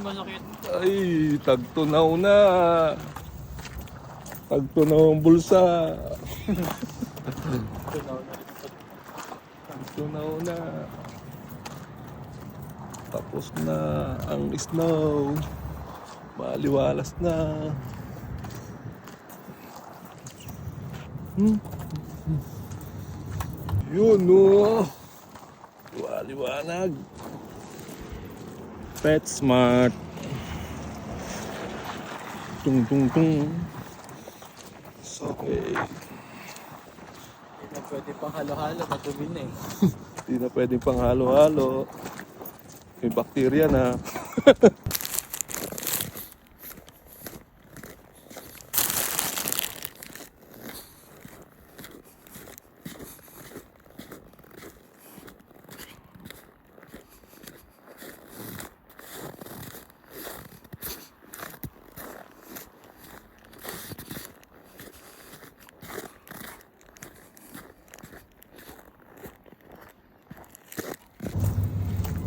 masakit. Ay, tagtunaw na. Tagtunaw ang bulsa. Tagtunaw na. Tapos na ang snow. Maliwalas na. Yun, no. Liwanag. PetSmart. Tung tung tung. Okay. Hindi na pwede pang halo-halo, matuloy na eh. Hindi na pwedeng pang halo-halo. May bakterya na.